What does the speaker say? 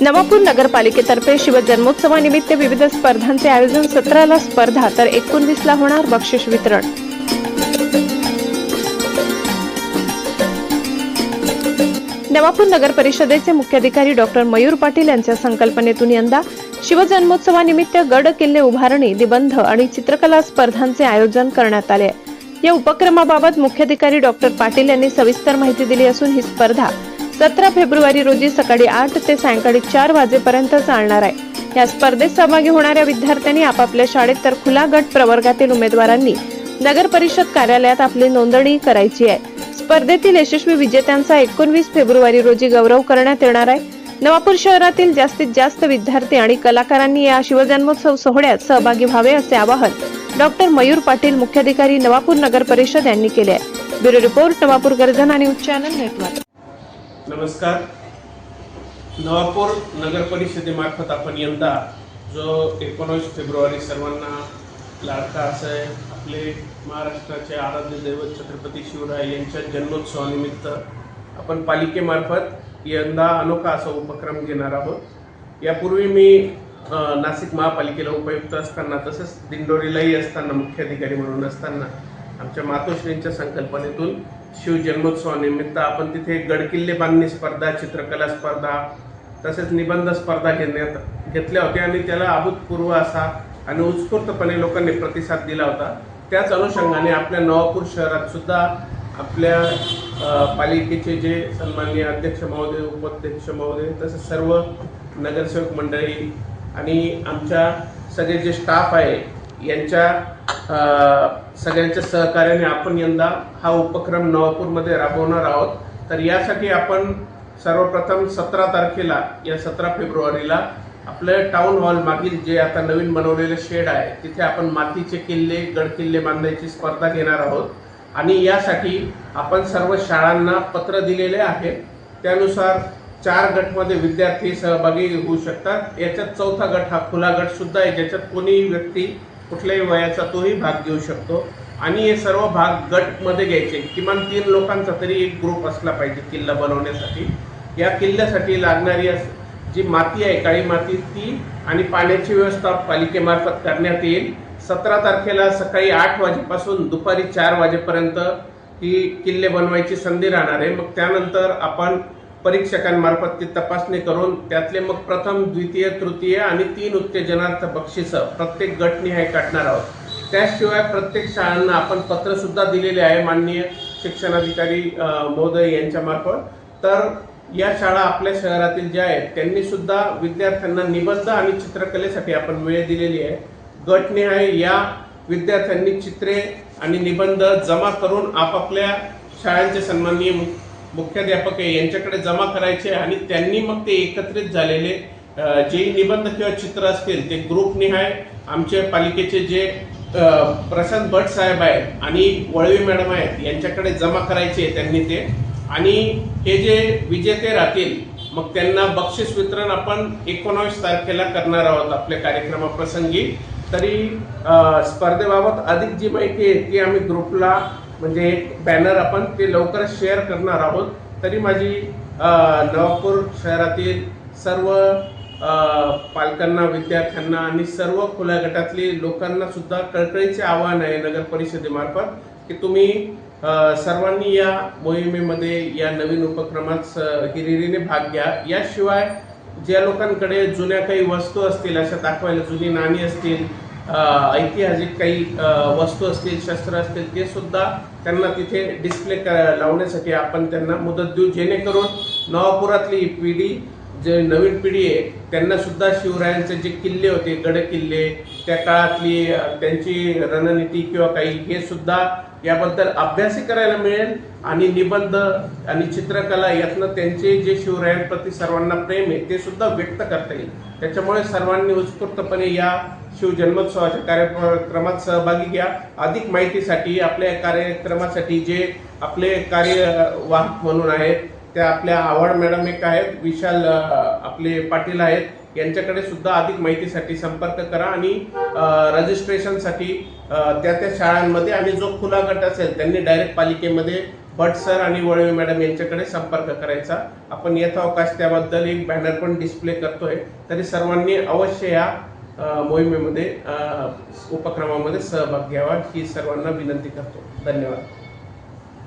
नवापूर नगरपालिकेतर्फे शिवजन्मोत्सवानिमित्त विविध स्पर्धांचे आयोजन. 17ला स्पर्धा तर 19ला होणार बक्षीस वितरण. नवापूर नगर परिषदेचे मुख्याधिकारी डॉक्टर मयूर पाटील यांच्या संकल्पनेतून यंदा शिवजन्मोत्सवानिमित्त गड किल्ले उभारणी, निबंध आणि चित्रकला स्पर्धांचे आयोजन करण्यात आले. या उपक्रमाबाबत मुख्याधिकारी डॉक्टर पाटील यांनी सविस्तर माहिती दिली असून ही स्पर्धा 17 फेब्रुवारी रोजी सकाळी 8 ते सायंकाळी 4 वाजेपर्यंत चालणार आहे. या स्पर्धेत सहभागी होणाऱ्या विद्यार्थ्यांनी आपापल्या शाळेत तर खुला गट प्रवर्गातील उमेदवारांनी नगर परिषद कार्यालयात आपली नोंदणी करायची आहे. स्पर्धेतील यशस्वी विजेत्यांचा 19 फेब्रुवारी रोजी गौरव करण्यात येणार आहे. नवापूर शहरातील जास्तीत जास्त विद्यार्थी आणि कलाकारांनी या शिवजन्मोत्सव सोहळ्यात सहभागी व्हावे असे आवाहन डॉक्टर मयूर पाटील, मुख्याधिकारी नवापूर नगर परिषद यांनी केले आहे. ब्युरो रिपोर्ट, नवापूर गर्जना न्यूज चॅनल नेटवर्क. नमस्कार. नवापूर नगर परिषदेमार्फत आपण यंदा जो 19 फेब्रुवारी सर्वांना लाडका असे आपले महाराष्ट्राचे आराध्य दैवत छत्रपती शिवराय यांच्या जन्मोत्सवानिमित्त आपण पालिकेमार्फत यंदा अनोखा असा उपक्रम घेणार आहोत. यापूर्वी मी नाशिक महापालिकेला उपायुक्त असताना तसेच दिंडोरीलाही असताना मुख्याधिकारी म्हणून असताना आमच्या मातोश्रींच्या संकल्पनेतून शिवजन्मोत्सवानिमित्त आपण तिथे गडकिल्ले बांधणी स्पर्धा, चित्रकला स्पर्धा तसेच निबंध स्पर्धा घेतल्या होत्या आणि त्याला अभूतपूर्व असा आणि उत्स्फूर्तपणे लोकांनी प्रतिसाद दिला होता. त्याच अनुषंगाने आपल्या नवापूर शहरात सुद्धा आपल्या पालिकेचे जे सन्माननीय अध्यक्ष महोदय, उपाध्यक्ष महोदय तसेच सर्व नगरसेवक मंडळी आणि आमच्या सगळे जे स्टाफ आहे यांच्या सगळ्यांच्या सहकार्याने आपण यंदा हा उपक्रम नवापूरमध्ये राबवणार आहोत. तर यासाठी आपण सर्वप्रथम 17 तारखेला या 17 फेब्रुवारीला आपलं टाउन हॉल मागील जे आता नवीन बनवलेले शेड आहे तिथे आपण मातीचे किल्ले, गडकिल्ले बांधायची स्पर्धा घेणार आहोत. आणि यासाठी आपण सर्व शाळांना पत्र दिलेले आहे. त्यानुसार 4 गटमध्ये विद्यार्थी सहभागी होऊ शकतात. याच्यात 4था गट हा खुला गट सुद्धा आहे, ज्याच्यात कोणी व्यक्ती कुठल्याही वयाचा तोही भाग घेऊ शकतो. आणि हे सर्व भाग गटमध्ये घ्यायचे. किमान 3 लोकांचा तरी एक ग्रुप असला पाहिजे किल्ला बनवण्यासाठी. या किल्ल्यासाठी लागणारी जी माती आहे, काळी माती, ती आणि पाण्याची व्यवस्था पालिकेमार्फत करण्यात येईल. 17 तारखेला सकाळी 8 वाजेपासून दुपारी 4 वाजेपर्यंत ही किल्ले बनवायची संधी राहणार आहे. मग त्यानंतर आपण परीक्षकांमार्फत ती तपासणी करून त्यातले मग प्रथम, द्वितीय, तृतीय आणि 3 उत्तेजनार्थ बक्षिसं प्रत्येक गटनिहाय काढणार आहोत. त्याशिवाय प्रत्येक शाळांना आपण पत्र सुद्धा दिलेले आहे माननीय शिक्षणाधिकारी महोदय यांच्या मार्फत. तर या शाळा आपल्या शहरातील ज्या आहेत त्यांनी सुद्धा विद्यार्थ्यांना निबंध आणि चित्रकलेसाठी आपण वेळ दिलेली आहे. गटनिहाय या विद्यार्थ्यांनी चित्रे आणि निबंध जमा करून आपापल्या शाळांचे सन्माननीय मुख्याध्यापक यांच्याकडे जमा करायचे आणि त्यांनी मग ते एकत्रित झालेले जे निबंध किंवा चित्र असतील ते ग्रुपनिहाय आमच्या पालिकेचे जे प्रशांत भट साहेब आहेत आणि वळवी मॅडम आहेत यांच्याकडे जमा करायचे त्यांनी ते. आणि हे जे विजेते राहतील मग त्यांना बक्षीस वितरण आपण 19 तारखेला करणार आहोत आपल्या कार्यक्रमाप्रसंगी. तरी स्पर्धेबाबत अधिक जी माहिती आहे ती आम्ही ग्रुपला म्हणजे एक बॅनर आपण ते लवकरच शेअर करणार आहोत. तरी माझी नवापूर शहरातील सर्व पालकांना, विद्यार्थ्यांना आणि सर्व खुल्या गटातली लोकांना सुद्धा कळकळीचे आवाहन आहे नगर परिषदेमार्फत की तुम्ही सर्वांनी या मोहिमेमध्ये, या नवीन उपक्रमात हिरिरीने भाग घ्या. याशिवाय ज्या लोकांकडे जुन्या काही वस्तू असतील अशा दाखवायला, जुनी नाणी असतील, ऐतिहासिक काही वस्तू असतील, शस्त्र असतील, ते सुद्धा त्यांना तिथे डिस्प्ले लावण्यासाठी आपण त्यांना मुदत देऊ, जेणेकरून नवापुरातली ही पिढी, जे नवीन पिढी आहे त्यांना सुद्धा शिवरायांचे जे किल्ले होते, गड किल्ले, त्या काळातली त्यांची रणनीती किंवा काही हे सुद्धा याबद्दल अभ्यासही करायला मिळेल. आणि निबंध आणि चित्रकला यातनं त्यांचे जे शिवरायांप्रती सर्वांना प्रेम आहे ते सुद्धा व्यक्त करता येईल. त्याच्यामुळे सर्वांनी उत्स्फूर्तपणे या शिवजन्मोत्सवाच्या कार्यक्रमात सहभागी घ्या. अधिक माहितीसाठी आपल्या कार्यक्रमासाठी जे आपले कार्यवाहक म्हणून आहेत त्या आपल्या आव्हाड मॅडम एक आहेत, विशाल आपले पाटील आहेत, यांच्याकडे सुद्धा अधिक माहितीसाठी संपर्क करा. आणि रजिस्ट्रेशनसाठी त्या शाळांमध्ये आणि जो खुला गट असेल त्यांनी डायरेक्ट पालिकेमध्ये भट सर आणि वळवे मॅडम यांच्याकडे संपर्क करायचा. आपण यथावकाश त्याबद्दल एक बॅनर पण डिस्प्ले करतोय, तरी सर्वांनी अवश्य या मोहिमेमध्ये उपक्रमामध्ये सहभाग घ्यावा ही सर्वांना विनंती करतो. धन्यवाद.